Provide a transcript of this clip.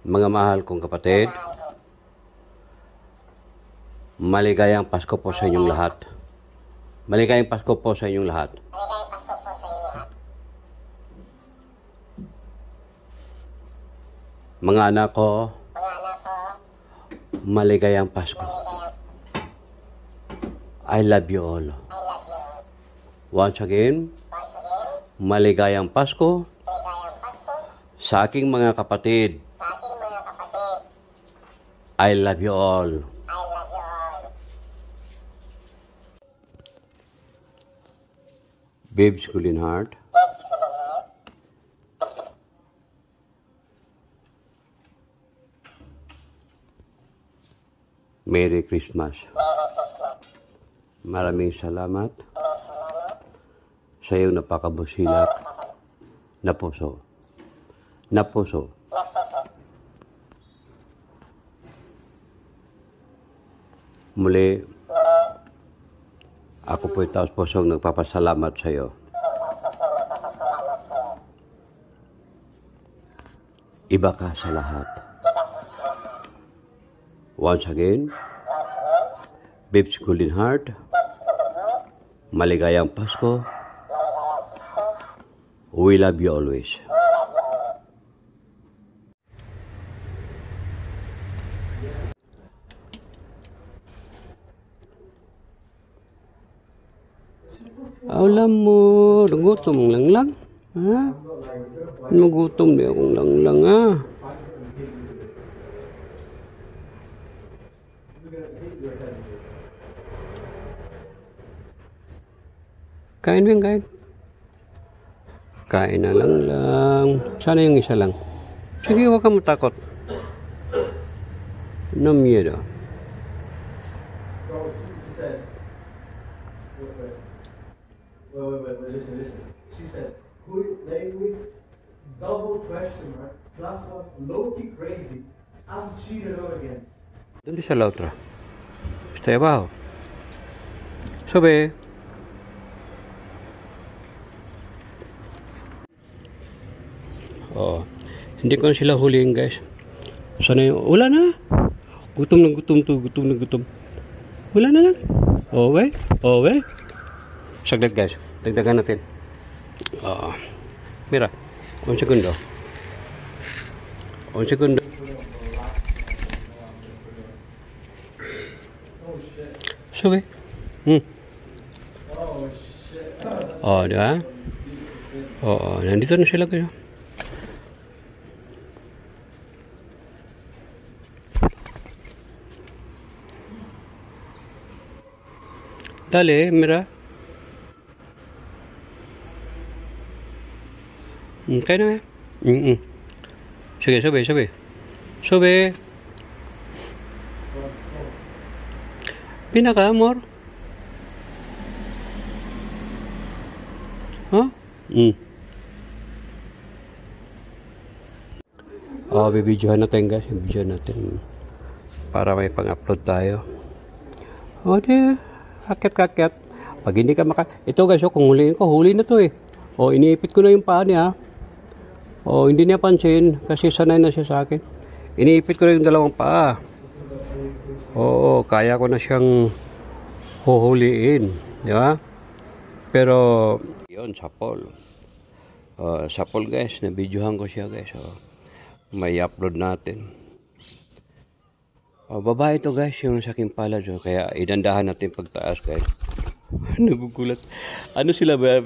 Mga mahal kong kapatid, maligayang Pasko po sa inyong lahat. Maligayang Pasko po sa inyong lahat. Mga anak ko, maligayang Pasko. I love you all. Once again, maligayang Pasko sa aking mga kapatid. I love you all. Babes Gulinhart. Merry Christmas. Maraming salamat sa iyong napakabusilak na puso. Na puso. Muli, ako po'y taos pusong nagpapasalamat sa iyo. Iba ka sa lahat. Once again, Babes Gulinhart, maligayang Pasko. We love you always. Alam mo, nagutom lang. Ha? Nagutom di akong lang, ha? Kain, kain. Kain na lang. Sana yung isa lang. Sige, huwag kang matakot. No miedo. Wait, listen. She said, who you playing with? Double question mark. Plus one, low-key crazy. I'm cheated out again. ¿Dónde está la otra? Está ahí abajo. Sube. Oh, hindi ko na sila huliin, guys. Sana yung... Wala na. Gutom na gutom. Wala na lang. Oh, we. Saglit, guys. Dagdagan natin. Mira. Un segundo. Sube. Oh, di ba? Oo, nandito na sila, guys. Dale, mira. Kaya na. Sige, sube. Pinaka, amor. Huh? Bibidyohan natin, guys. Para may pang-upload tayo. Di. Kakit. Pag hindi ka Ito, guys, kung huliin ko, huli na to eh. Iniipit ko na yung paa niya. Hindi niya pansin kasi sanay na siya sa akin. Iniipit ko na yung dalawang paa. Kaya ko na siyang huhuliin. Di ba? Pero, yun, sapol. Sapol, guys. Nabidyohan ko siya, guys. May upload natin. Babae ito, guys, yung sa aking palad. Kaya, idandahan natin pagtaas, guys. Nagugulat. Ano sila ba?